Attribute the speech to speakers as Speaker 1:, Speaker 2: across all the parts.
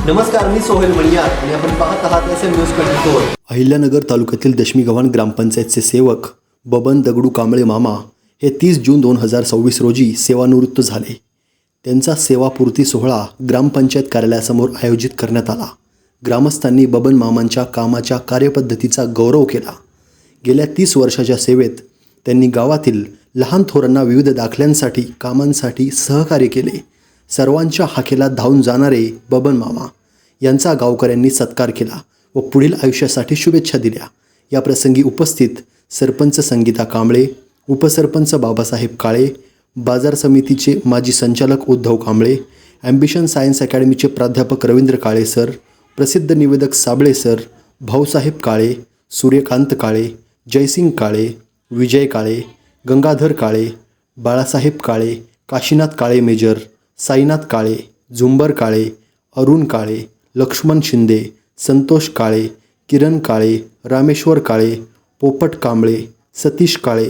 Speaker 1: नमस्कार, मी सोहेल मणियार आणि आपण पाहत आहात SM न्यूज 24।
Speaker 2: अहिल्यानगर तालुक्यातील दशमीगव्हाण ग्रामपंचायतचे सेवक बबन दगडू कांबळे मामा हे 30 जून 2026 रोजी सेवानिवृत्त झाले। त्यांचा सेवापूर्ती सोहळा ग्रामपंचायत कार्यालयासमोर आयोजित करण्यात आला। ग्रामस्थांनी बबन मामांच्या कामाच्या कार्यपद्धतीचा गौरव केला। गेल्या 30 वर्षाच्या सेवेत त्यांनी गावातील लहान थोरांना विविध दाखल्यांसाठी कामांसाठी सहकार्य केले। सर्वांच्या हाकेला धावून जाणारे बबन मामा यांचा गावकऱ्यांनी सत्कार केला व पुढील आयुष्यासाठी शुभेच्छा दिल्या। या प्रसंगी उपस्थित सरपंच संगीता कांबळे, उपसरपंच बाबासाहेब काळे, बाजार समितीचे माजी संचालक उद्धव कांबळे, ॲम्बिशन सायन्स अकॅडमीचे प्राध्यापक रवींद्र काळे सर, प्रसिद्ध निवेदक साबळे सर, भाऊसाहेब काळे, सूर्यकांत काळे, जयसिंग काळे, विजय काळे, गंगाधर काळे, बाळासाहेब काळे, काशीनाथ काळे मेजर, साईनाथ काळे, झुंबर काळे, अरुण काळे, लक्ष्मण शिंदे, संतोष काळे, किरण काळे, रामेश्वर काळे, पोपट कांबळे, सतीश काळे,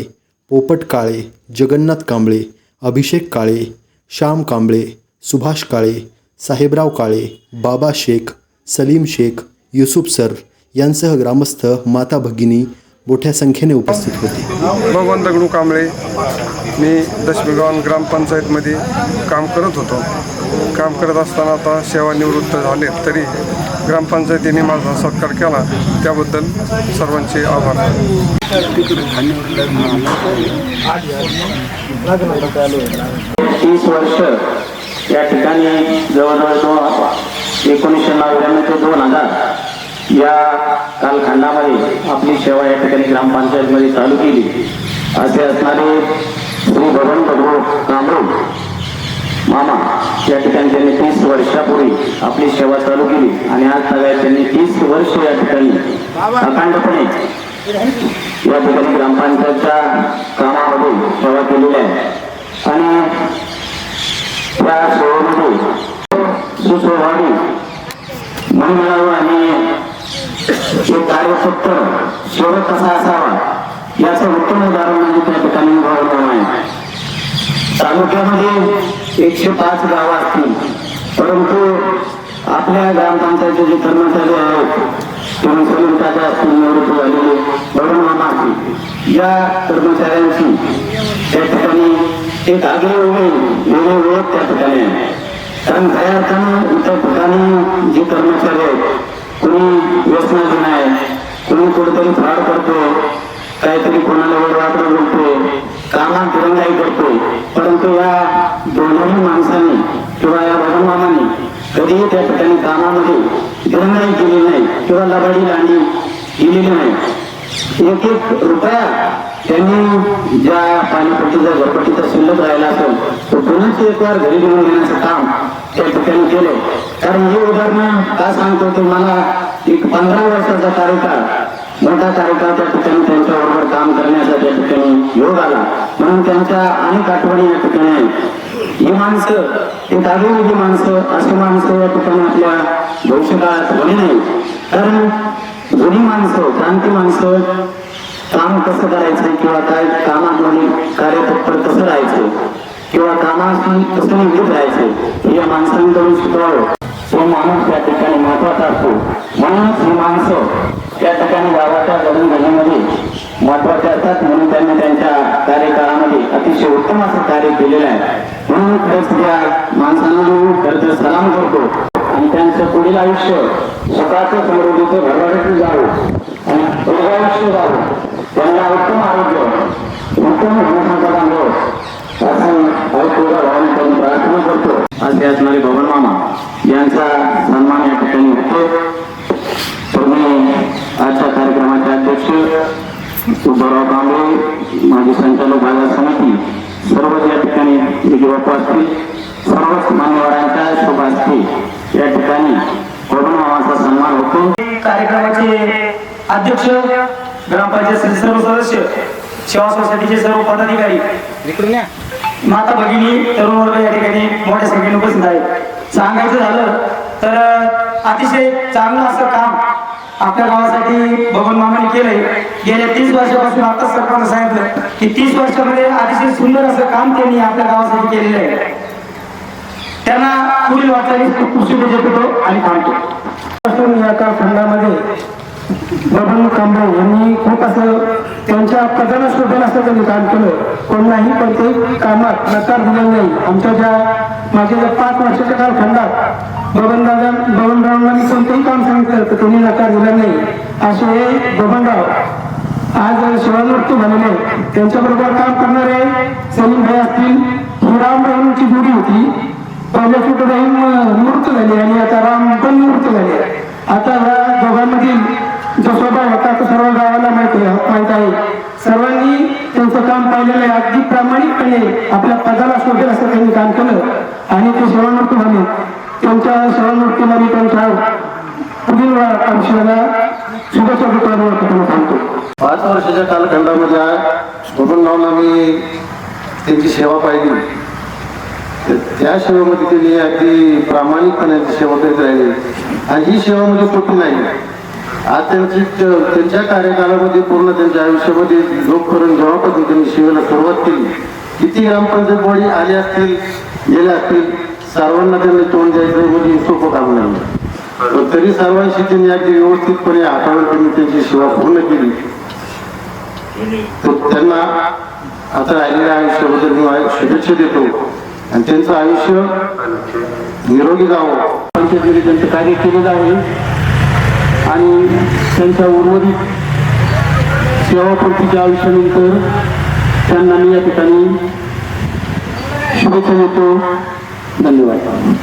Speaker 2: पोपट काळे, जगन्नाथ कांबळे, अभिषेक काळे, श्याम कांबळे, सुभाष काळे, साहेबराव काळे, बाबा शेख, सलीम शेख, युसुफ सर यांसह ग्रामस्थ माता भगिनी मोठ्या संख्येने उपस्थित होते।
Speaker 3: बबन दगडू कांबळे, मी दशमीगव्हाण ग्रामपंचायतमध्ये काम करत होतो। काम करत असताना आता सेवानिवृत्त झाले, तरी ग्रामपंचायतीने माझा सत्कार केला, त्याबद्दल सर्वांचे आभार।
Speaker 4: 30 वर्ष या ठिकाणी जवळजवळ 1999 ते 2000 या कालखंडामध्ये आपली सेवा या ठिकाणी ग्रामपंचायतमध्ये चालू केली। असे असणारे श्री बबन दगडू कांबळे मामा या ठिकाणी त्यांनी 30 वर्षापूर्वी आपली सेवा चालू केली आणि आज सगळ्या त्यांनी 30 वर्ष या ठिकाणी अखंडपणे या ठिकाणी ग्रामपंचायतच्या कामामध्ये सेवा केलेली आहे आणि त्या सेवेमध्ये सुसंवादी मन मिळावं आणि हे कार्यक्षेत्र सेवक कसा असावा याचं उत्तम उदाहरण म्हणजे त्या ठिकाणी बबन आहे। तालुक्यामध्ये 105 गावं असतील, परंतु आपल्या ग्रामपंचायतचे जे कर्मचारी आहेत किंवा समितीचे असतील, निवृत्त झालेले बबन मामा असतील, या कर्मचाऱ्यांची त्या ठिकाणी एक आगळी वेगळी ओळख त्या ठिकाणी आहे। कारण खऱ्या अर्थानं त्या ठिकाणी जे कर्मचारी आहेत, कुणी व्यसनाधीन आहे, कुणी कुठेतरी फ्रॉड करतो, काहीतरी कोणाला वेळवाकडे बोलतो, कामात दिरंगाई करतो, परंतु या दोन्ही माणसांनी किंवा या बबन मामांनी कधीही त्या ठिकाणी कामामध्ये दिरंगाई केली नाही किंवा लबाडी लांडी केलेली नाही। एक रुपया त्यांनी ज्या पाणीपट्टीचा घरपट्टीचा शिल्लक राहिला असेल तो पुन्हा एक वार घरी घेऊन घेण्याचं काम त्या ठिकाणी केलं। कारण हे उदाहरण का सांगतो की मला एक 15 वर्षाचा कार्यकाळ, मोठा कार्यकाळ त्या ठिकाणी त्यांच्याबरोबर काम करण्याचा त्या ठिकाणी योग आला, म्हणून त्यांच्या अनेक आठवणी या ठिकाणी आहेत। ही माणसं, एक आगळीवेगळी माणसं, अशी माणसं या ठिकाणी आपल्या भविष्यकाळात होणे नाही। कारण जुनी माणसं, क्रांती माणसं काम कसं करायचं किंवा काय कामामध्ये कार्यतत्पर कसं राहायचं किंवा कामाशी कसं निगडीत राहायचं हे या माणसांकडून शिकवावं। तो माणूस त्या ठिकाणी महत्वाचा असतो, म्हणूनच ही माणसं त्या ठिकाणी गावाच्या जडणघडणीमध्ये महत्वाचे असतात, म्हणून त्यांनी त्यांच्या कार्यकाळामध्ये अतिशय उत्तम असं कार्य केलेलं आहे। म्हणून खरंच त्या माणसांना खरंतर सलाम करतो आणि त्यांचं पुढील आयुष्य सुखाचं, समृद्धीचं, भरभराटीचं जावं आणि दीर्घायुष्य जावं, त्यांना उत्तम आरोग्य, उत्तम गुणसंपदा मिळो असं ऐकूया भावना करून प्रार्थना करतो। आज ते असणारे बबन मामा यांचा सन्मान या ठिकाणी होतो। तुम्ही आजच्या कार्यक्रमाचे अध्यक्ष उद्धवराव कांबळे, माजी संचालक बाजार समिती, सर्वच या ठिकाणी असतील, सर्वच मान्यवरांच्या शुभ असतील या ठिकाणी बबन मामाचा सन्मान होतो।
Speaker 5: कार्यक्रमाचे अध्यक्ष, ग्रामपंचायत सर्व सदस्य, सेवा सोसायटीचे सर्व पदाधिकारी, माता भगिनी, तरुण वर्ग या ठिकाणी मोठ्या संख्येने उपस्थित आहेत। सांगायचं झालं तर अतिशय चांगलं असं काम आपल्या गावासाठी बबन मामांनी केलंय। गेल्या 30 वर्षापासून आता सरपंच सांगितलं की 30 वर्षामध्ये अतिशय सुंदर असं काम त्यांनी आपल्या गावासाठी केलेलं आहे। त्यांना पुढील वाटचालीस खूप शुभेच्छा देतो आणि थांबतो.
Speaker 6: या कालखंडामध्ये बबन कांबळे यांनी खूप असं त्यांच्या पदाला शोधन असं त्यांनी काम केलं. कोणाही कोणत्याही कामात नकार दिला नाही. आमच्या ज्या माझ्या ज्या 5 वर्षाच्या कालखंडात बबनरावांना मी कोणतेही काम सांगितलं तर त्यांनी नकार दिला नाही. असे बबनराव आज शिवानमृत्यू झालेले. त्यांच्याबरोबर काम करणारे सलीम भाई असतील. ही रामरावांची जोडी होती. पहिल्या सुद्धा राहील निवृत्त झाली आणि आता राम पण निवृत्त झाले. आता या दोघांमधील जो स्वभाव होता तो सर्व गावाला माहित आहे. सर्वांनी त्यांचं काम पाहिलेलं आहे. अगदी प्रामाणिकपणे आपल्या पदाला शोधेल असं त्यांनी काम केलं आणि ते सेवानिवृत्त झाले. त्यांच्या सेवानिवृत्तीला मी त्यांच्या पुढील आयुष्याला शुभेच्छा देतो सांगतो.
Speaker 1: 5 वर्षाच्या कालखंडामध्ये बबनरावला मी त्यांची सेवा पाहिली. त्या सेवेमध्ये त्यांनी अगदी प्रामाणिकपणे सेवा करीत राहिली आणि ही सेवा म्हणजे खोटी नाही. आज त्यांच्या कार्यकालामध्ये पूर्ण त्यांच्या आयुष्यामध्ये लोकपर्यंत जेव्हापासून त्यांनी सेवेला सुरुवात केली, किती ग्रामपंचायत बॉडी आले असतील गेले असतील, सर्वांना त्यांनी तोंड द्यायचं म्हणजे सोपं काम नाही. तरी सर्वांशी त्यांनी अगदी व्यवस्थितपणे हाताळून त्यांनी त्यांची सेवा पूर्ण केली. तर त्यांना आता राहिलेल्या आयुष्याबद्दल मी शुभेच्छा देतो आणि त्यांचं आयुष्य निरोगी जावं.
Speaker 6: पंचायतीमध्ये त्यांचं कार्य केलेलं आहे आणि त्यांच्या उर्वरित सेवापूर्तीच्या आयुष्यानंतर त्यांना मी या ठिकाणी शुभेच्छा देतो. धन्यवाद.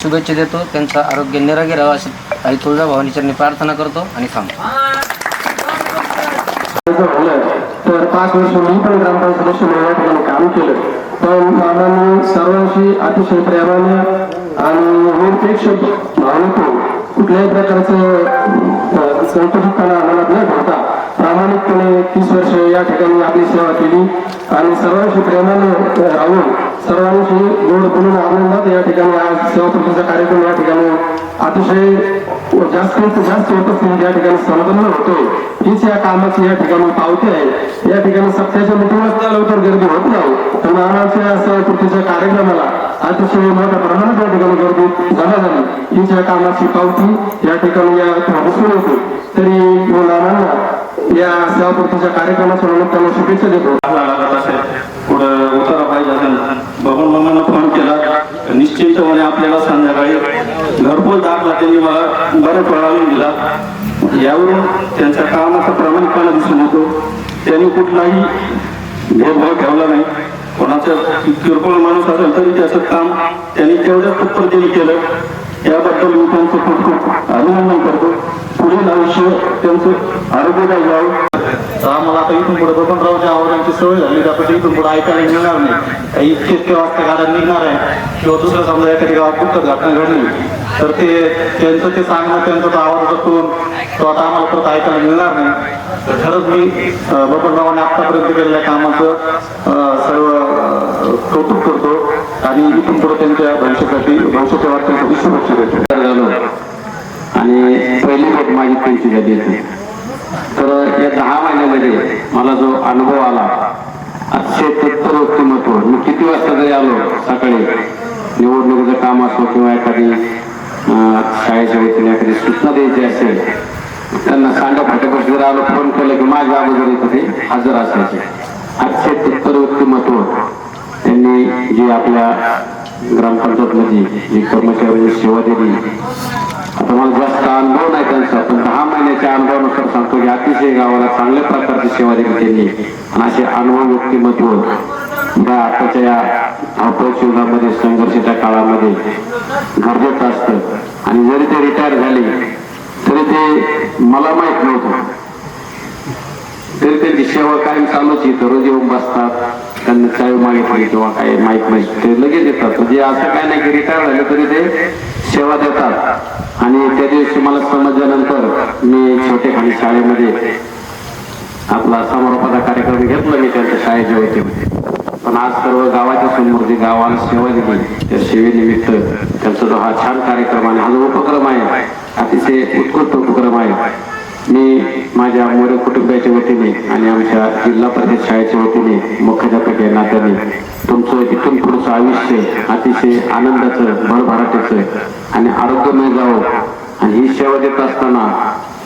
Speaker 7: शुभेच्छा देतो. त्यांचं आरोग्य निरोगी राहावं अशी आई तुळजाभवानी चरणी प्रार्थना करतो आणि थांबतो.
Speaker 6: तर 5 वर्ष मी पण ग्रामपंचायत सदस्य म्हणून या ठिकाणी काम केलं. पण मामांनी सर्वांशी अतिशय प्रेमाने आणि निरपेक्ष भावनेतून कुठल्याही प्रकारचं संकुचितपणा आम्हाला न ठेवता प्रामाणिकपणे 30 वर्ष या ठिकाणी आपली सेवा केली आणि सर्वांशी प्रेमाने राहून सर्वांशी गोड बोलून आनंदात या ठिकाणी आज सेवापूर्तीचा कार्यक्रम या ठिकाणी अतिशय जास्तीत जास्त उपस्थिती या ठिकाणी संपन्न होतोय. हीच या कामाची या ठिकाणी पावती आहे. या ठिकाणी सत्याच्या मिटिंगला लवकर गर्दी होत नाही पण आम्हाला सेवापूर्तीच्या कार्यक्रमाला अतिशय मोठ्या प्रमाणात या ठिकाणी गर्दी जमा झाली. हीच या कामाची पावती या ठिकाणी या दिसून येते. तरी नानांना या सेवापूर्तीच्या कार्यक्रमाच्या निमित्ताने शुभेच्छा देतो.
Speaker 8: पुढं उतारा पाहिजे असेल बबन मामांना फोन केला निश्चितपणे आपल्याला संध्याकाळी घरपोच दाखला त्यांनी मला बऱ्याच वेळा दिला. यावरून त्यांच्या कामाचा प्रामाणिकपणा दिसून येतो. त्यांनी कुठलाही भेदभाव ठेवला नाही. कोणाचं किरकोळ माणूस असेल तरी त्याचं काम त्यांनी तेवढ्या तत्परतेने केलं. याबद्दल मी त्यांचं खूप खूप अभिनंदन करतो. पुढील आयुष्य त्यांचं आरोग्यदायी जावं.
Speaker 1: आम्हाला आता इथून पुढे बबनरावच्या आवाजांची सवय झाली. आपण इथून पुढे ऐकायला मिळणार नाही. काही इतके वाजता गाड्या निघणार आहे किंवा दुसरं समजा एखादी गावात कुठं घटना घडली तर त्यांचं ते सांगणं त्यांचा तो आवाज बसून तो आता आम्हाला परत ऐकायला मिळणार नाही. तर खरंच मी बबनरावाने आत्तापर्यंत केलेल्या कामाचं सर्व कौतुक करतो आणि इथून पुढे त्यांच्या भविष्याच्या वाटण्यासाठी शुभेच्छा देतो.
Speaker 4: आणि पहिली भेट माझी त्यांची झाली होती. तर या 10 महिन्यामध्ये मला जो अनुभव आला अतिशय तत्पर व्यक्तिमत्व. मी किती वाजता जरी आलो सकाळी निवडणुकीचं काम असो किंवा एखादी शाळेच्या वतीने एखादी सूचना द्यायची असेल त्यांना सांडा फाट्यापाशी जर आलो फोन केलं की माझ्या अगोदर इथे हजर असायचे. अतिशय तत्पर व्यक्तिमत्व. त्यांनी जी आपल्या ग्रामपंचायतमध्ये जी कर्मचाऱ्यांनी सेवा दिली. आता मला जास्त अनुभव नाही त्यांचा पण 10 महिन्याच्या अनुभवानुसार सांगतो की अतिशय गावाला चांगल्या प्रकारची सेवा दिली त्यांनी. आणि असे अनुभव व्यक्तिमत्व या आताच्या या धावपळीच्या युगामध्ये संघर्षाच्या काळामध्ये गरजेचं असतं. आणि जरी ते रिटायर झाले तरी ते मला माहीत नव्हतं तरी त्यांची सेवा कायम चालूच आहे. रोज येऊन बसतात. त्यांना चाय मागितली किंवा काय माहीत नाही ते लगेच येतात. म्हणजे असं काय नाही की रिटायर झाले तरी ते सेवा देतात. आणि त्या दिवशी मला समजल्यानंतर मी छोटेखानी शाळेमध्ये आपला समारोपाचा कार्यक्रम घेतला मी त्यांच्या शाळेच्या वतीने. पण आज सर्व गावाच्या समोर जे गावाला सेवा दिली त्या सेवेनिमित्त त्यांचा जो हा छान कार्यक्रम आणि हा जो उपक्रम आहे अतिशय उत्कृष्ट उपक्रम आहे मी माझ्या मोरे कुटुंबाच्या वतीने आणि आमच्या जिल्हा परिषद शाळेच्या वतीने मुख्याध्यापक या नात्याने तुमचं इथून पुढचं आयुष्य अतिशय आनंदाचं भरभराटीचं आणि आरोग्यमय जावं आणि ही सेवा देत असताना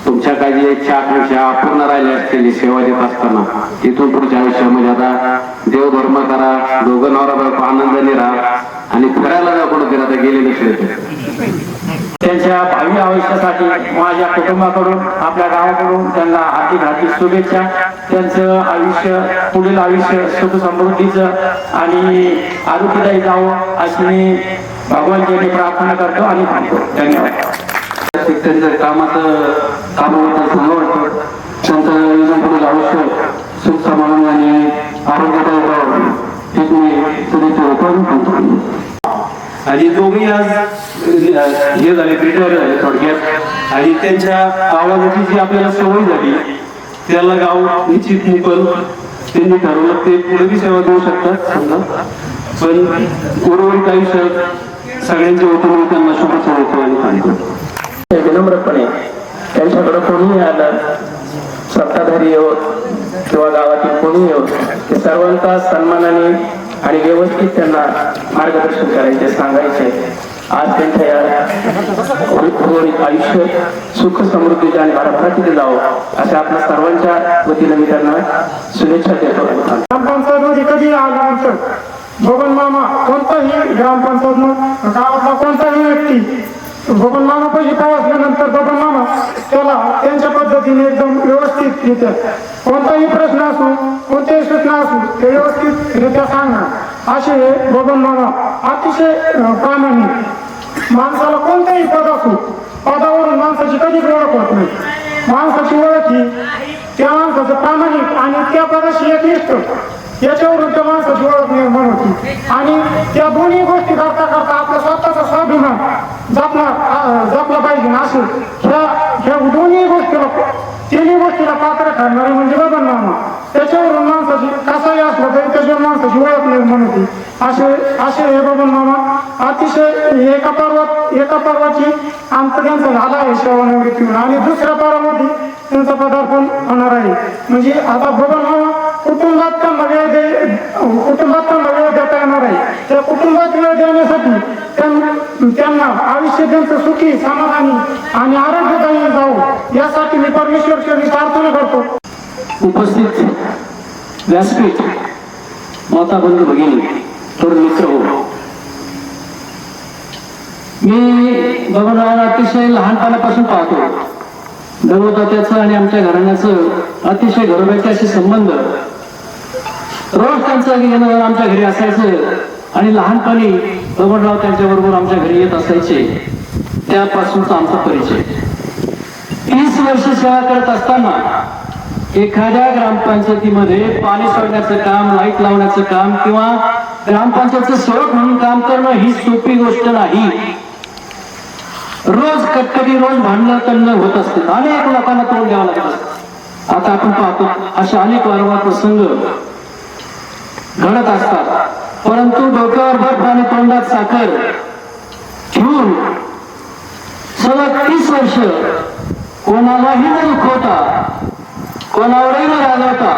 Speaker 4: तुमच्या काही जी इच्छा आकांक्षा अपूर्ण राहिल्या असलेली सेवा देत असताना इथून पुढच्या आयुष्यामध्ये आता देवधर्म करा, दोघं नवरा बायको आनंदाने राहा आणि फिरायला जा कुठं फिरायला गेले नसले तर
Speaker 5: त्यांच्या भावी आयुष्यासाठी माझ्या कुटुंबाकडून आपल्या गावाकडून त्यांना हार्दिक शुभेच्छा. त्यांचं आयुष्य पुढील आयुष्य सुख समृद्धीचं आणि आरोग्यदायी जावं अशी मी भगवंतांनी प्रार्थना करतो आणि थांबतो. धन्यवाद.
Speaker 4: त्यांचं कामाबद्दल चांगलं वाटतं. त्यांचं पुढील आयुष्य सुख समाधान आणि आरोग्यदायी जावं हेच मी शुभेच्छा देतो.
Speaker 9: आणि दोघेही आज हे झाले रिटायर झाले थोडक्यात आणि त्यांच्या आवाजाची जी आपल्याला सवय झाली त्याला गाव निश्चित पण त्यांनी ठरवलं ते पुढे बी सेवा देऊ शकतात समजा, पण उर्वरित आयुष्यात सगळ्यांच्या वतीने त्यांना शुभेच्छा देतो आणि सांगतो.
Speaker 6: विनम्रपणे त्यांच्याकडे कोणीही आलं, सत्ताधारी येऊ किंवा गावातील कोणी येऊ, ते सर्वांचा सन्मानाने आणि व्यवस्थित त्यांना मार्गदर्शन करायचे, सांगायचे. आज त्यांच्या या उर्वरित आयुष्य सुख समृद्धीचे आणि भरभराटीचे जावं अशा आपल्या सर्वांच्या वतीने मी त्यांना शुभेच्छा देतो.
Speaker 10: ग्रामपंचायतमध्ये कधी आल्यानंतर बबन मामा कोणताही ग्रामपंचायत गावातला कोणताही व्यक्ती बबन मामा पैसे पोहोचल्यानंतर बबन मामा त्याला त्यांच्या पद्धतीने एकदम व्यवस्थित येतात. कोणताही प्रश्न असू, कोणत्याही सूचना असू ते व्यवस्थितरित्या सांगणार असे हे बबन मामा अतिशय प्रामाणिक. माणसाला कोणतेही पद असू, पदावरून माणसाची कधीच ओळख होत नाही. माणसाची ओळख ही त्या माणसाचं प्रामाणिक आणि त्या पदाशी एकनिष्ठ याच्यावरून त्या माणसाची ओळख निर्माण होती. आणि त्या दोन्ही गोष्टी करता करता आपला स्वतःचा स्वाभिमान जपला पाहिजे. असे ह्या दोन्ही गोष्टीला तिन्ही गोष्टीला पात्र ठरणारे म्हणजे बबन मामा. त्याच्यावरून माणसाची कसाही असलं तरी त्याच्यावर माणसाची ओळख निर्माण होती. असे हे बबन मामा अतिशय एका पर्वाची अंत त्यांचा झाला आहे सेवानिवृत्तीवर आणि दुसऱ्या पर्वामध्ये त्यांचं पदार्पण होणार आहे. म्हणजे आता बबन मामा कुटुंबात त्यांना वेळ देता येणार आहे. त्या कुटुंबात वेळ देण्यासाठी त्यांना आयुष्य त्यांचं सुखी, समाधानी आणि आरोग्यदायी जावं यासाठी मी परमेश्वरची प्रार्थना करतो.
Speaker 4: उपस्थित व्यासपीठ, माता बंधू भगिनी, तरुण मित्र हो, मी बबनरावांना अतिशय लहानपणापासून पाहतो. दळवतात्याचं आणि आमच्या घराण्याचं अतिशय घरोब्याचे असे संबंध. रोज त्यांचं येणं आमच्या घरी असायचं आणि लहानपणी बबनराव त्यांच्या बरोबर आमच्या घरी येत असायचे. त्यापासूनचा आमचा परिचय. 30 वर्ष सेवा करत असताना एखाद्या ग्रामपंचायतीमध्ये पाणी सोडण्याचं काम, लाईट लावण्याचं काम किंवा ग्रामपंचायतचं सेवक म्हणून काम करणं ही सोपी गोष्ट नाही. रोज कटकटी, रोज भांडणं तंडणं होत असते. अनेक लोकांना तोंड द्यावं लागत असतं. आता आपण पाहतो अशा अनेक वारंवार प्रसंग घडत असतात. परंतु डोक्यावर बर्फ आणि तोंडात साखर ठेवून सलग 30 वर्ष कोणालाही न दुखवता, कोणावरही न रागवता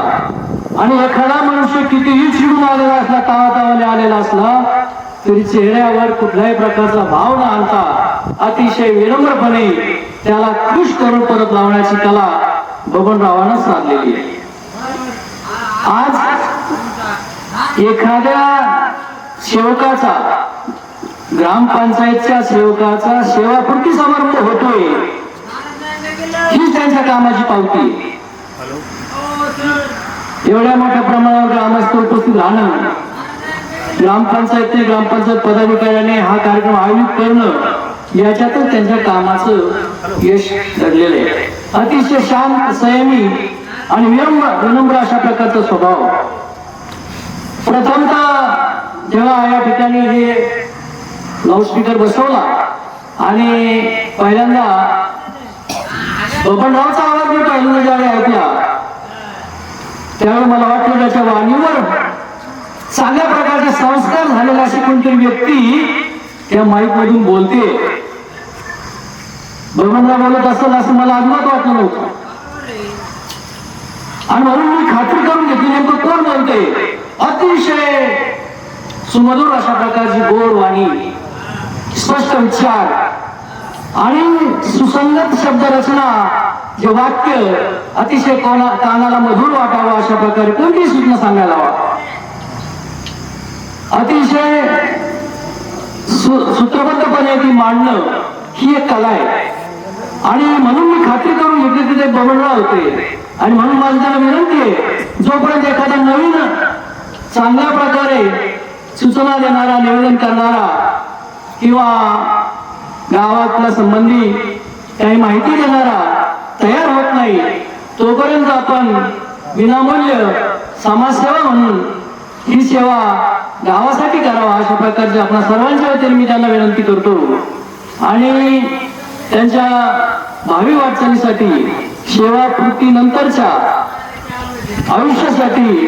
Speaker 4: आणि एखादा मनुष्य कितीही चिडून आलेला असला, तावातावाने आलेला असला तरी चेहऱ्यावर कुठल्याही प्रकारचा भाव न आणता अतिशय विनम्रपणे त्याला खुश करून परत लावण्याची कला बबनरावांना साधलेली आहे. आज एखाद्या सेवकाचा, ग्रामपंचायतच्या सेवकाचा सेवापूर्ती समारंभ होतोय हीच त्यांच्या कामाची पावती. एवढ्या मोठ्या प्रमाणावर ग्रामस्थ उपस्थित राहणं, ग्रामपंचायत पदाधिकाऱ्याने हा कार्यक्रम आयोजित करणं याच्यातच त्यांच्या कामाचं यश दडलेलं आहे. अतिशय शांत, संयमी आणि विनम्र अशा प्रकारचा स्वभाव. प्रथमतः जेव्हा या ठिकाणी हे लाऊडस्पीकर बसवला आणि पहिल्यांदा बबनरावचा आवाज मी पहिल्यांदा ज्यावेळी ऐकला त्यावेळी मला वाटलं त्याच्या वाणीवर चांगल्या प्रकारचे संस्कार झालेला अशी कोणतरी व्यक्ती त्या माईक मधून बोलते. बबनराव बोलत असेल असं मला अजिबात वाटलं नव्हतं.
Speaker 6: आणि म्हणून मी खात्री करून घेतली नेमकं कोण बोलते. अतिशय सुमधुर अशा प्रकारची गोड वाणी, स्पष्ट विचार आणि सुसंगत शब्दरचना, जे वाक्य अतिशय कानाला मधुर वाटावं अशा प्रकारे कोणती सूचना सांगायला हवा. अतिशय सूत्रबद्धपणे ती मांडणं ही एक कला आहे. आणि म्हणून मी खात्री करून घेतली की ते बबनराव होते. आणि म्हणून माझी त्यांना विनंती आहे, जोपर्यंत एखादा नवीन चांगल्या प्रकारे सूचना देणारा, निवेदन करणारा किंवा गावातला संबंधी काही माहिती देणारा तयार होत नाही, तोपर्यंत आपण विनामूल्य समाजसेवा म्हणून ही सेवा गावासाठी करावा अशा प्रकारचे आपल्या सर्वांच्या वतीने मी त्यांना विनंती करतो. आणि त्यांच्या भावी वाटचालीसाठी, सेवापूर्तीनंतरच्या आयुष्यासाठी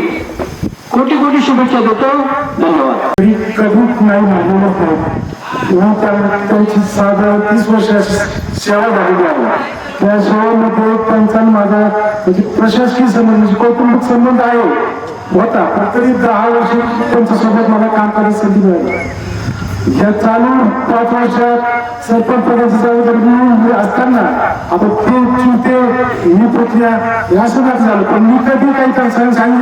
Speaker 6: कोटी कोटी शुभेच्छा देतो. धन्यवाद.
Speaker 10: कधीच नाही म्हणलेलं नाही. त्यांची साधारण 30 वर्षाची सेवा झालेली आहे. त्या सेवेमध्ये त्यांचा माझा म्हणजे प्रशासकीय संबंध, म्हणजे कौटुंबिक संबंध आहे होता, पण तरी 10 वर्ष त्यांच्यासोबत मला काम करायची संधी मिळाली. ह्या चालू 5 वर्षात सरपंच पदाची जबाबदारी असताना आता ते ही प्रक्रिया असं नाही झालं. पण मी कधी काही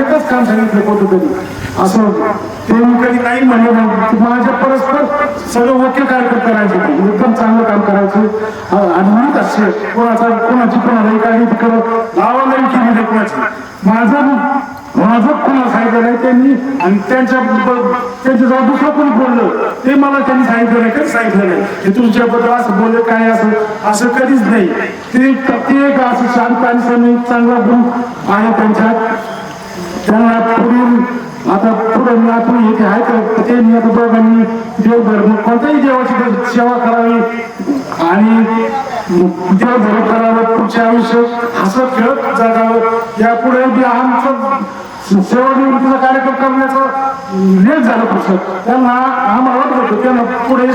Speaker 10: एकच काम सांगितलं होतं तरी असं ते मी कधी काही म्हणले नाही. माझ्या परस्पर सगळं ओके कार्यक्रम करायचे, एकदम चांगलं काम करायचं. आणि म्हणत असे कोणाची कोणालाही काही तिकडं लावायला केली नाही कोणाची. माझं कोणाला सांगितलं नाही त्यांनी. आणि त्यांच्याजवळ दुसरं कोणी बोललं ते मला त्यांनी सांगितलं नाही, कधी सांगितलं नाही हे तुमच्याबद्दल असं बोललं काय असं कधीच नाही. ते एक असं शांत आणि समीप चांगला गुण आहे त्यांच्यात. त्यांना पुढे नातू येते आहे का ते मी आता दोघांनी देवधर्म कोणत्याही देवाची सेवा करावी आणि देवधर्म करावं, पुढच्या आयुष्यात हसत खेळत जगावं. यापुढे आमचं सेवानिवृत्तीचा कार्यक्रम करण्याचं लेट झालं पुढचं. त्यांना आम्हाला वाटत होतं त्यांना पुढे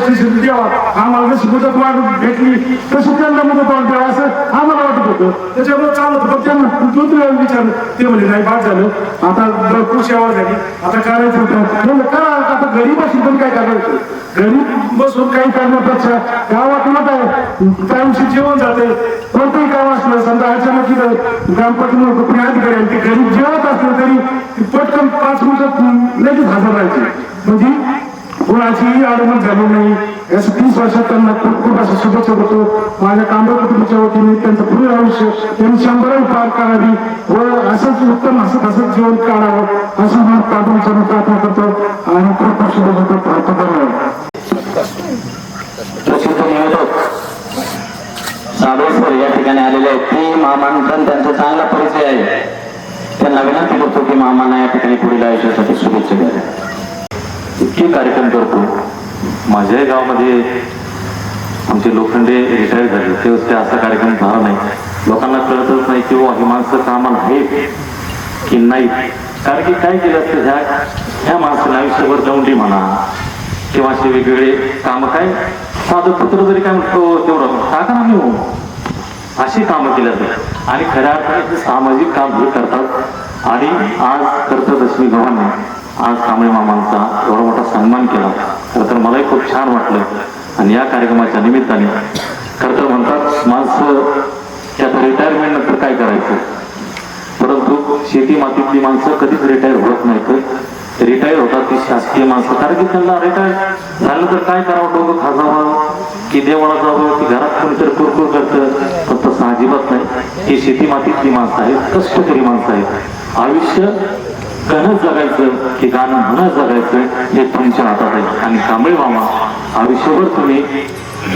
Speaker 10: द्यावा, आम्हाला जशी मुदत वाढ भेटली तशी त्यांना मुदत वाढ द्यावा असं आम्हाला वाटत होतं. त्याच्यामुळे चालत होतं. त्यांना दुसरं विचारलं, ते म्हणजे नाही बाद झालं, आता भरपूर सेवा झाली, आता करायचं होतं. करा, आता घरी बसून पण काय करायचं, घरी बसून काही करण्यापेक्षा गावात मोठं आहे, टाइमशी जेवण जाते. कोणतंही काम असलं समजा अचानक तिथं ग्रामपंचायत कुणी अधिकारी आहे, ते घरी जेवत असलं तरी पटकन 5 मिनिटात लगेच हजर राहायचे. म्हणजे कोणाचीही आडमत झाली नाही. असं 30 वर्षात त्यांना खूप असं शुभेच्छा होतो. माझ्या कांबळ कुटुंबाच्या वतीने त्यांचं पुढील आयुष्य त्यांनी 100 पार करावी व असंच उत्तम हसत जीवन काढावं असं मी प्रार्थना करतो. आणि खूप शुभेच्छा करतो.
Speaker 4: प्रसिद्ध निवेदक साबळेश्वर या ठिकाणी आलेले आहेत. ते मामांचा त्यांचा चांगला परिचय आहे. त्यांना विनंती करतो की मामांना या ठिकाणी पुढील आयुष्यासाठी शुभेच्छा द्याव्या.
Speaker 8: इतके कार्यक्रम करतो. माझ्याही गावामध्ये आमचे लोखंडे रिटायर झाले ते असा कार्यक्रम झाला नाही. लोकांना कळतच नाही की हे माणसं कामाला आहेत की नाही. कारण की काय केलं असतं ह्या माणसाला आयुष्यभर दौंडी म्हणा किंवा असे वेगवेगळे काम, काय साधं पुत्र जरी काय म्हणतो तेवढं टाका ना मी अशी कामं केली जातात. आणि खऱ्या अर्थाने सामाजिक काम हे करतात. आणि आज खरं दशमी गव्हाणे आज कांबळे मामांचा एवढा मोठा सन्मान केला. खरं तर मलाही खूप छान वाटलं. आणि या कार्यक्रमाच्या निमित्ताने खरं तर म्हणतात माणसं त्यात रिटायरमेंट नंतर काय करायचं, परंतु शेती मातीतली माणसं कधीच रिटायर होत नाहीत. रिटायर होतात ती शासकीय माणसं. कारण की त्यांना रिटायर झालं तर काय करावं, डोकं खाजावं की देवाला जावं की घरात कोणीतरी कुरकुर करतं. पण तसं अजिबात नाही. ही शेती मातीतली माणसं आहेत, कष्टकरी माणसं आहेत. आयुष्य गाणं जगायचं की गाणं म्हणत जगायचं हे तुमच्या हातात आहे. आणि कांबळे मामा आयुष्यभर तुम्ही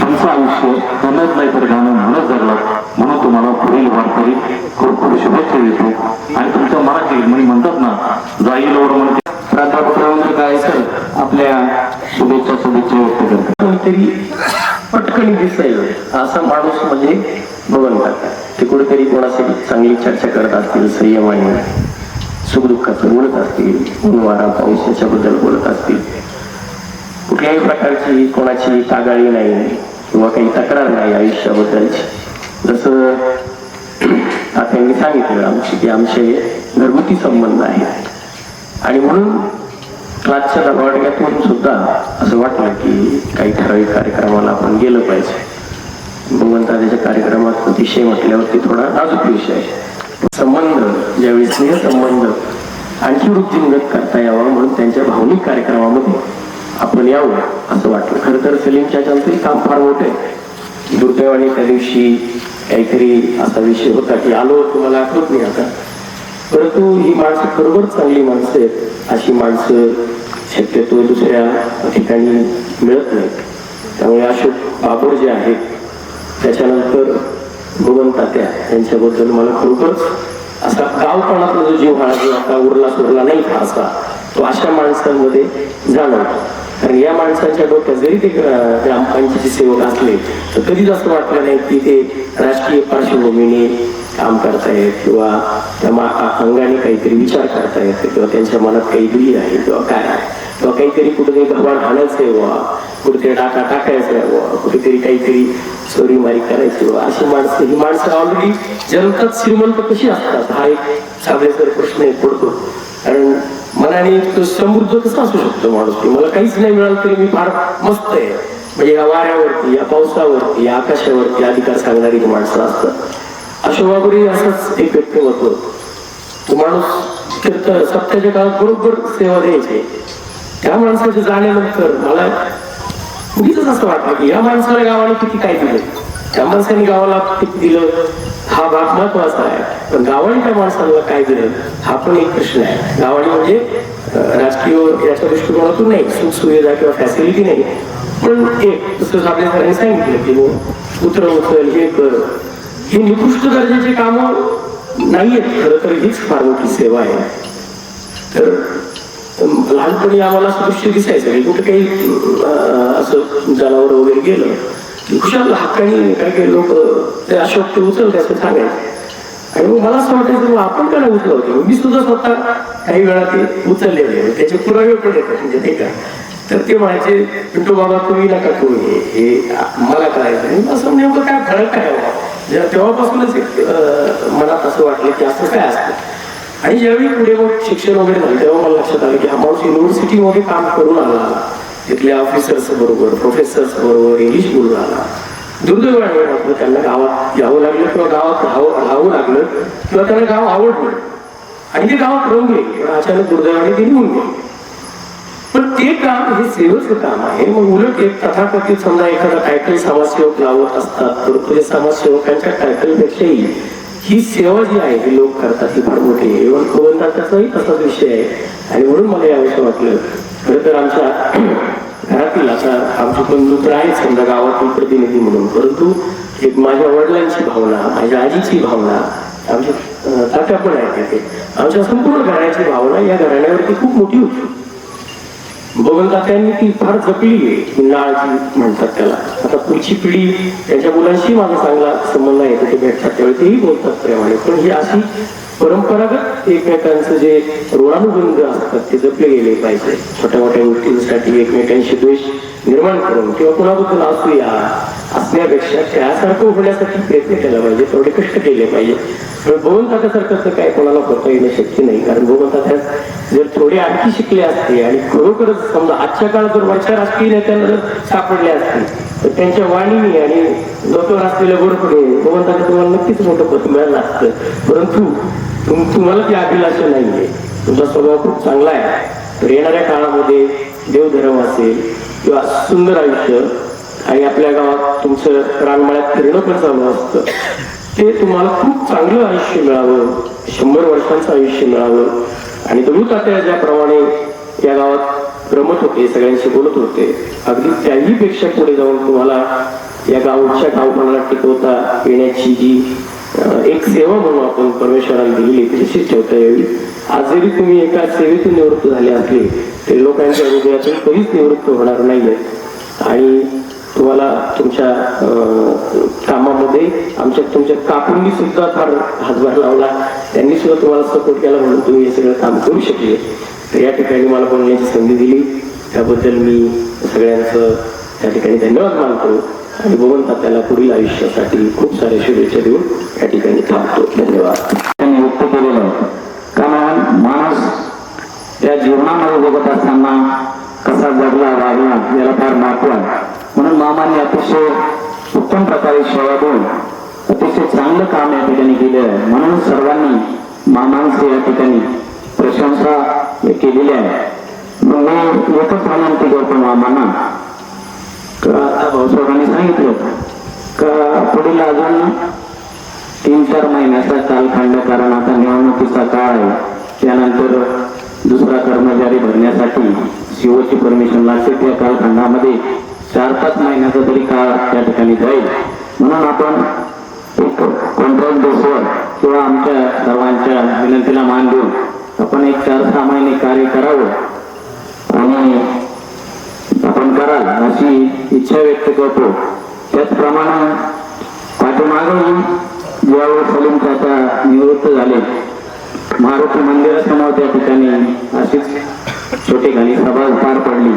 Speaker 8: तुमचं आयुष्य गाणत नाही तर गाणं म्हणत जगलात. म्हणून तुम्हाला पुढील वाटचाली खूप खूप शुभेच्छा देतो. आणि तुमच्या मराठी म्हणजे म्हणतात ना जाईल ओढ म्हणते
Speaker 4: प्राध्यापक रवींद्र गायकर आपल्या शुभेच्छा व्यक्त करतात. कोणीतरी पटकन दिसेल असा माणूस म्हणजे बघतात. ते कुठेतरी कोणासाठी चांगली चर्चा करत असतील, संयमाने सुखदुःखाचं बोलत असतील, ऊनवारा पाऊस याच्याबद्दल बोलत असतील, कुठल्याही प्रकारची कोणाची तागाळी नाही किंवा काही तक्रार नाही आयुष्याबद्दलची. जसं त्यांनी सांगितलं आमची की आमचे घरगुती संबंध आहेत. आणि म्हणून क्लासच्या दरवाड्यातून सुद्धा असं वाटलं की काही ठराविक कार्यक्रमाला आपण गेलं पाहिजे. भगवंताच्या कार्यक्रमात विषय म्हटल्यावरती थोडा नाजूक विषय आहे. संबंध ज्यावेळी स्नेहसंबंध आणखी वृद्धिंगत करता यावा म्हणून त्यांच्या भावनिक कार्यक्रमामध्ये आपण यावं असं वाटलं. खरं तर सलीम चाचांचंही काम फार मोठं आहे. दुर्दैवाने त्या दिवशी काहीतरी असा विषय होता की आलो तुम्हाला आठवत नाही आता, परंतु ही माणसं खरोखर चांगली माणसं आहेत. अशी माणसं शक्यतो दुसऱ्या ठिकाणी मिळत नाहीत. त्यामुळे अशोक बाबर जे आहेत, त्याच्यानंतर भगवंतात्या यांच्याबद्दल मला खरोखरच असा गावपणातला जो जीव्हाळा जो आता उरला सुरला नाही फारसा, तो अशा माणसांमध्ये जाणवतो. कारण या माणसांच्या डोक्यात जरी ते ग्रामपंचायतीचे सेवक असले तर कधीच असं वाटलं नाही की ते राजकीय पार्श्वभूमीने काम करतायत किंवा त्या अंगाने काहीतरी विचार करतायत किंवा त्यांच्या मनात काही दुरी आहे किंवा काय आहे किंवा काहीतरी कुठेतरी गव्हाण हाणायचं आहे वा, कुठेतरी टाका टाकायचं आहे वा, कुठेतरी काहीतरी चोरीमारी करायची वा, अशी माणसं ही माणसं ऑलरेडी जन्मतात श्रीमंत कशी असतात हा एक साधेसर प्रश्न पडतो. कारण मनाने तो समृद्ध कसा असू शकतो माणूस की मला काहीच नाही मिळालं तरी मी फार मस्त आहे, म्हणजे या वाऱ्यावरती या पावसावरती या आकाशावरती अधिकार सांगणारी माणसं असतात. अशोकापुरी असंच एक व्यक्तिमत्व. तो माणूस सत्याच्या काळात बरोबर सेवा द्यायचे. त्या माणसाच्या जाण्यानंतर मला उगीच असं वाटलं की या माणसाला गावाने किती काय दिलं, त्या माणसाने गावाला किती दिलं हा भाग महत्वाचा आहे. पण गावाने त्या माणसाला काय दिलं हा पण एक प्रश्न आहे. गावाने म्हणजे राजकीय याच्या दृष्टिकोनातून नाही, सुखसुविधा किंवा फॅसिलिटी नाही, पण एक दुसरं आपल्या सरांनी सांगितलं की उचल हे कर, ही निकृष्ट दर्जाची कामं नाहीयेत. खरं तर हीच फार मोठी सेवा आहे. तर लहानपणी आम्हाला असं दृश्य दिसायचं की कुठं काही असं जनावर वगैरे गेलं की खुशाल हक्कानी काही काही लोक ते अशोक ते उचलते असं सांगायचं. आणि मग मला असं वाटायचं मग आपण काय उचलवतो. मी सुद्धा स्वतः काही वेळा ते उचललेले त्याचे पुरावे पण येतात म्हणजे नाही का. तर ते म्हणायचे पिंटू बाबा तुम्ही नका करू हे मला करायचं. असं नेमकं काय फरक काय तेव्हापासूनच मनात असं वाटलं की असं काय असतं. आणि ज्यावेळी पुढे मग शिक्षण वगैरे झालं तेव्हा मला लक्षात आलं की हा माणूस युनिव्हर्सिटीमध्ये काम करून आला, तिथल्या ऑफिसर्स बरोबर प्रोफेसर्स बरोबर इंग्लिश बोलून आला. दुर्दैवाने म्हटलं त्यांना गावात यावं लागलं किंवा गावात राहावं लागलं किंवा त्यांना गाव आवडलं आणि ते गावात राहून गेले. पण अचानक दुर्दैवाने ते निघून गेले. पण ते काम हे सेवेचं काम आहे. मग उलट एक तथाकथित समजा एखादा टायटल समाजसेवक लावत असतात तर ते समाजसेवकांच्या टायटलपेक्षाही ही सेवा जी आहे ही लोक करतात ही फार मोठी आहे. भगवंताचाही तसाच विषय आहे. आणि म्हणून मला यावंसं वाटलं. खरं तर आमच्या घरातील आता आमचे पण मित्र आहेत समजा गावातील प्रतिनिधी म्हणून, परंतु एक माझ्या वडिलांची भावना, माझ्या आजीची भावना, आमची तात्या पण आहेत, आमच्या संपूर्ण घराण्याची भावना या घराण्यावरती खूप मोठी होती. भगवंतात्यांनी ती फार जपली आहे. नाळजी म्हणतात त्याला. आता पुढची पिढी त्यांच्या मुलांशी माझा चांगला संबंध आहे, ते भेटतात त्यावेळी तेही बोलतात प्रेमाने. पण ही अशी परंपरागत एकमेकांचं जे ऋणानुबंध असतात ते जपले गेले पाहिजे. छोट्या मोठ्या गोष्टींसाठी एकमेकांशी द्वेष निर्माण करून किंवा कुणाबद्दल असूया असण्यापेक्षा त्यासारखं होण्यासाठी प्रयत्न केला पाहिजे, थोडे कष्ट केले पाहिजे. पण भगवंतासारखं काय कोणाला होता येणं शक्य नाही. कारण भगवंताच्या जर थोडे आणखी शिकले असते आणि खरोखरच समजा आजच्या काळात जर वरच्या राजकीय नेत्यांना जर सापडले असते तर त्यांच्या वाणीने आणि डोक्यावर असलेल्या गोडपणे भगवंताच्या तुम्हाला नक्कीच मोठं पद मिळालं असतं. परंतु तुम्हाला ती अभिलाषा नाहीये. तुमचा स्वभाव खूप चांगला आहे. तर येणाऱ्या काळामध्ये देवधर्म असेल किंवा सुंदर आयुष्य आणि आपल्या गावात तुमचं रानमाळ्यात फिरणं पण चालू असतं, ते तुम्हाला खूप चांगलं आयुष्य मिळावं, 100 वर्षांचं आयुष्य मिळावं. आणि तात्या ज्याप्रमाणे या गावात रमत होते, सगळ्यांशी बोलत होते, अगदी त्याही पेक्षा पुढे जाऊन तुम्हाला या गावच्या गावपणाला टिकवता येण्याची जी एक सेवा म्हणून आपण परमेश्वराला दिलेली ती तशीच ठेवता यावी. आज जरी तुम्ही एका सेवेतून निवृत्त झाले असले तरी लोकांच्या हृदयातून कधीच निवृत्त होणार नाहीये. आणि तुम्हाला तुमच्या कामामध्ये तुमच्या काकूंनी सुद्धा फार हातभार लावला, त्यांनी सुद्धा तुम्हाला सपोर्ट केला म्हणून तुम्ही हे सगळं काम करू शकले. तर या ठिकाणी मला बोलण्याची संधी दिली त्याबद्दल मी सगळ्यांचं त्या ठिकाणी धन्यवाद मानतो. आणि भगवंता त्याला पुढील आयुष्यासाठी खूप सारे शुभेच्छा देऊन या ठिकाणी थांबतो. धन्यवाद. त्यांनी व्यक्त केलेलं आहे. कारण माणूस या जीवनामध्ये जगत असताना कसा जगला वागला याला फार महत्व आहे. म्हणून मामांनी अतिशय उत्तम प्रकारे सेवा देऊन अतिशय चांगलं काम या ठिकाणी केलेलं आहे. म्हणून सर्वांनी मामांची या ठिकाणी प्रशंसा केलेली आहे. मी एकच विनंती करतो मामांना, आता भाऊसाहेबांनी सांगितलं का पुढील अजून 3-4 महिन्याचा कालखंड, कारण आता निवडणुकीचा काळ आहे. त्यानंतर दुसरा कर्मचारी भरण्यासाठी सीओची परमिशन लागते. त्या कालखंडामध्ये 4-5 महिन्याचा तरी काळ त्या ठिकाणी जाईल. म्हणून आपण एक कॉन्ट्रॅक्ट बेसवर किंवा आमच्या सर्वांच्या विनंतीला मान देऊन आपण एक 4-6 महिने कार्य करावं आणि आपण कराल अशी इच्छा व्यक्त करतो. त्याचप्रमाणे पाठीमागून ज्यावेळी सलीम काका निवृत्त झाले, मारुती मंदिरासमोर त्या ठिकाणी अशीच छोटीखानी सभा पार पडली.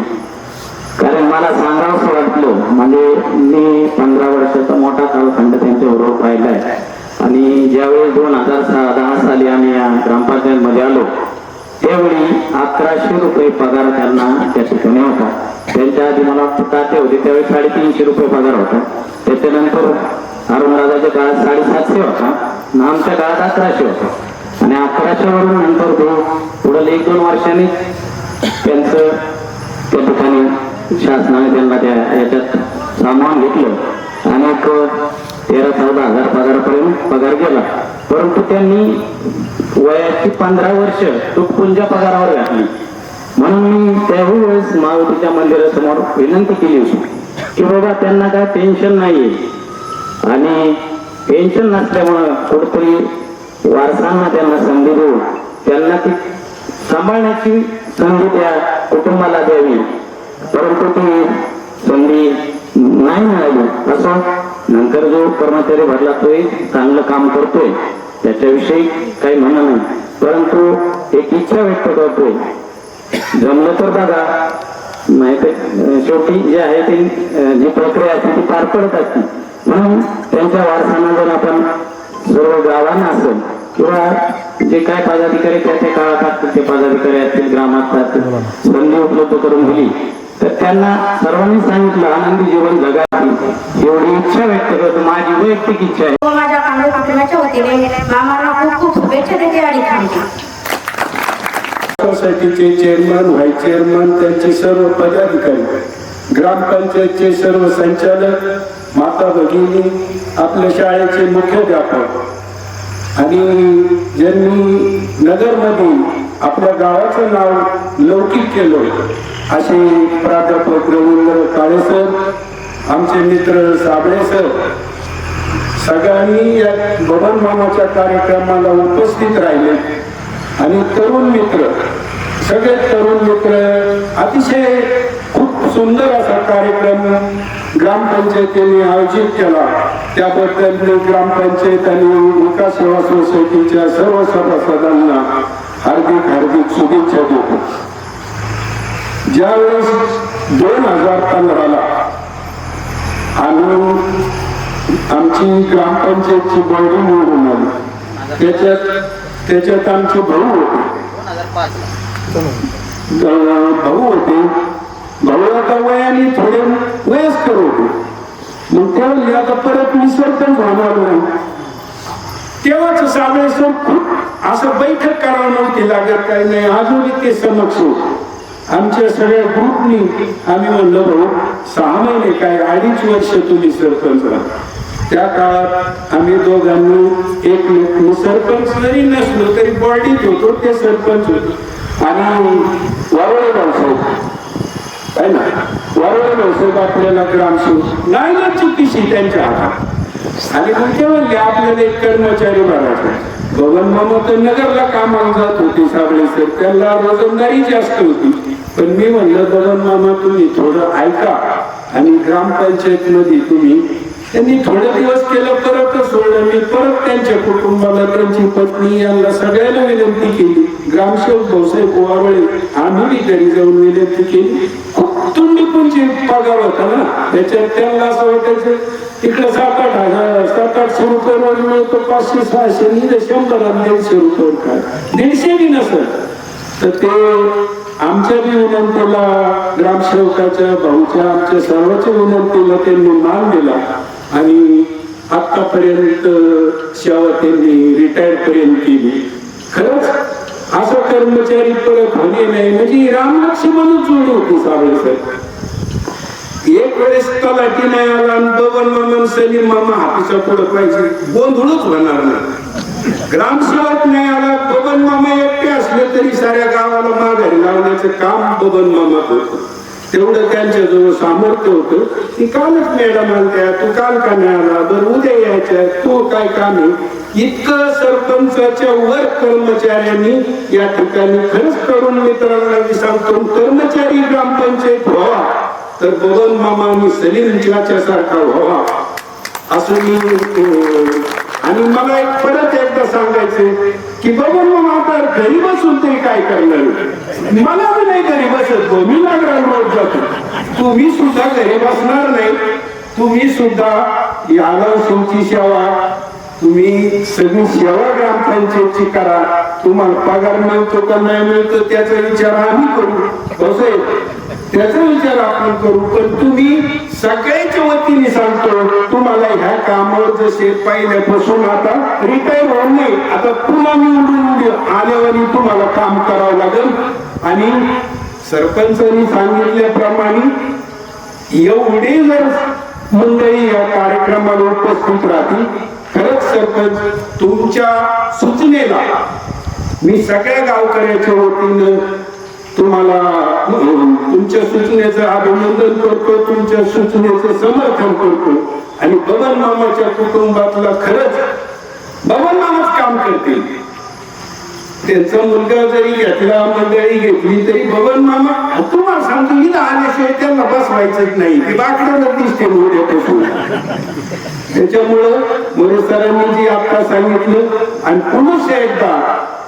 Speaker 4: कारण मला सांगावंसं वाटलं, म्हणजे मी 15 वर्षाचा मोठा कालखंड त्यांच्याबरोबर पाहिला आहे. आणि ज्यावेळी 2010 साली आम्ही या ग्रामपंचायतमध्ये आलो त्यावेळी 1100 रुपये पगार त्यांना त्या ठिकाणी होता. त्यांच्या आधी मला ताते होते त्यावेळी 350 रुपये पगार होता. त्याच्यानंतर अरुणदादाच्या काळात 750 होता, आमच्या काळात 1100 होता. आणि 1100 वरून नंतर पुढे 1-2 वर्षांनी त्यांचं त्या ठिकाणी शासनाने त्यांना त्या याच्यात सामावून घेतलं आणि 13-14 हजार पगारापर्यंत पगार गेला. परंतु त्यांनी वयाची 15 वर्ष तुटपुंजा पगारावर घातली. म्हणून मी त्याही वेळेस मारुतीच्या मंदिरासमोर विनंती केली होती की बाबा त्यांना काय पेन्शन नाहीये आणि पेन्शन नसल्यामुळं कुठेतरी वारसांना त्यांना संधी देऊन त्यांना ती सांभाळण्याची संधी त्या कुटुंबाला द्यावी. परंतु ती संधी नाही मिळाली. असं नंतर जो कर्मचारी भरला तोही चांगलं काम करतोय, त्याच्याविषयी काही म्हणणं नाही. परंतु एक इच्छा व्यक्त करतोय, जमलं तर बघा, माहिती शेवटी जे आहे ती जी प्रक्रिया असते ती पार पडत असते. म्हणून त्यांच्या वारसांना जर आपण सर्व गावांना असेल किंवा जे काय पदाधिकारी त्या काळात असतील ते पदाधिकारी असतील, ग्रामात असतील, संधी उपलब्ध करून दिली तर त्यांना सर्वांनी सांगितलं आनंदी जीवन जगावी एवढी इच्छा व्यक्त करतो. माझी वैयक्तिक इच्छा आहे.
Speaker 11: माझ्या कांबळे कुटुंबाच्या वतीने मामाला खूप खूप शुभेच्छा देते आणि थांबते.
Speaker 6: सोसायटीचे चेअरमन, व्हाईस चेअरमन, त्यांचे सर्व पदाधिकारी, ग्रामपंचायतचे सर्व संचालक, माता भगिनी, आपल्या शाळेचे मुख्याध्यापक आणि ज्यांनी नगरमध्ये आपल्या गावाचं नाव लौकिक केलं असे प्राध्यापक रवींद्र काळे सर, आमचे मित्र साबळे सर, सगळ्यांनी या बबन मामाच्या कार्यक्रमाला उपस्थित राहिले. आणि तरुण मित्र, सगळे तरुण मित्र, अतिशय खूप सुंदर असा कार्यक्रम ग्रामपंचायतीने आयोजित केला. त्याबद्दल मी ग्रामपंचायत आणि विकास सेवा सोसायटीच्या सर्व सभासदांना हार्दिक हार्दिक शुभेच्छा देतो. ज्यावेळेस 2015ला आम्ही आमची ग्रामपंचायतची बॉडी निवडून आली, त्याच्यात आमचे भाऊ होते. भाऊ आता वयाने थोडे वयस्कर होते. मग त्यावेळी आता परत मी सरपंच होणार नाही. तेव्हाच साबळेश्वर खूप असं बैठक करावं नव्हती लागत, काही नाही. अजूनही ते समक्ष आमच्या सगळ्या ग्रुपनी आम्ही म्हणलो भाऊ 6 महिने काय 2.5 वर्ष तुम्ही सरपंच राहा. त्या काळात आम्ही दोघांनी एक मी सरपंच जरी नसलो तरी बॉडीत होतो, ते सरपंच होतो. आणि वारोळे भाऊसाहेब आहे ना, वारोळे भाऊसाहेब आपल्याला ग्रामसेवक नाही ना चुकीशी त्यांच्या हातात. आणि मग ते म्हणले आपल्याला एक कर्मचारी भरायचा. बबन मामा तर नगरला कामाला जात होते साबळे सर, त्यांना रोजंदारी जास्त होती. पण मी म्हणलं बबन मामा तुम्ही थोडं ऐका आणि ग्रामपंचायत मध्ये तुम्ही. त्यांनी थोडे दिवस केलं, परत सोडलं. मी परत त्यांच्या कुटुंबाला, त्यांची पत्नी यांना सगळ्यांना विनंती केली. ग्रामसेवक भाऊसाहेब वारोळे आम्ही घरी जाऊन विनंती केली. खूप
Speaker 9: तुंडी पुंची पगार होता ना, त्याच्यात त्यांना असं वाटायचं तिकडे 7-8 रुपये रोज मिळतो, 500-600 म्हणजे 100-150 रुपये काय 150 बी नसत. तर ते आमच्या बी विनंतीला, ग्रामसेवकाच्या भाऊच्या, आमच्या सर्वांच्या विनंतीला त्यांनी मान दिला आणि आतापर्यंत सेवा त्यांनी रिटायर पर्यंत केली. खरंच असं कर्मचारी परत होणे नाही, म्हणजे रामलक्ष्मणच जोडी होती साहेब. एक वेळेस तलाठी नाही आला आणि बबन मामा सलीम मामा हातीचा पुढे पाहिजे, गोंधळच होणार नाही. ग्रामसेवक नाही आला, बबन मामा एकटे असले तरी साऱ्या गावाला माघारी लावण्याचं काम बबन मामा होतं. तेवढं त्यांच्याजवळ सामर्थ्य होतं. ती कालच मॅडम आलत्या, तू काल का नाही आला, बरं उद्या यायच्या, तो काय काम आहे. इतकं सरपंचाच्या वर कर्मचाऱ्यांनी या ठिकाणी खरंच तरुण मित्रांना मी सांगतो, कर्मचारी ग्रामपंचायत व्हावा तर बबन मामा आणि सलीम सारखा व्हावा असं मी. आणि मला एक परत एकदा सांगायचं की बबन मामा आता घरी बसून तरी काय करणार. मला पण नाही घरी बसत, मी नागरान रोड जातो, तुम्ही सुद्धा घरी बसणार नाही. तुम्ही सुद्धा याला तुमची सेवा, तुम्ही सगळी सेवा ग्रामपंचायतची करा. तुम्हाला पगार मिळतो का नाही मिळतो त्याचा विचार आम्ही करू, बसेल त्याचा विचार आपण करू. पण तुम्ही सगळ्याच्या वतीने सांगतो, तुम्हाला ह्या कामावर जसे पहिल्यापासून आता रिटायर होऊन नाही, आता पुन्हा निवडून आल्यावर तुम्हाला काम करावं लागेल. आणि सरपंचांनी सांगितल्याप्रमाणे एवढे जर मंडळी या कार्यक्रमाला उपस्थित राहतील, खरंच सरपंच तुमच्या सूचनेला मी सगळ्या गावकऱ्याच्या वतीनं तुम्हाला तुमच्या सूचनेचं अभिनंदन करतो, तुमच्या सूचनेचं समर्थन करतो. आणि बबन मामाच्या कुटुंबातला खरंच बबन मामाच काम करतील. त्यांचा मुलगा जरी घेतला, मंडळी घेतली तरी बबन मामा, तुम्हाला सांगतो इथं आल्याशिवाय त्यांना बसवायचंच नाही, ती बाकड्याला दिसते उद्यापासून. त्याच्यामुळं मोरे सरांनी जी आता सांगितलं आणि पुन्हा एकदा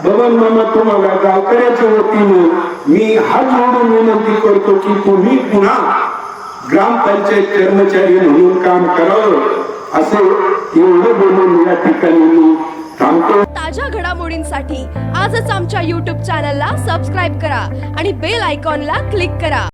Speaker 9: बबन मामा तुम्हाला गावकऱ्याच्या वतीनं मी हात जोडून विनंती करतो की तुम्ही पुन्हा ग्रामपंचायत कर्मचारी म्हणून काम करावं असं एवढं बोलून या ठिकाणी मी थांबतो.
Speaker 12: ताज्या घडामोडींसाठी आजच आमच्या YouTube चॅनलला सबस्क्राईब करा आणि बेल आयकॉनला क्लिक करा.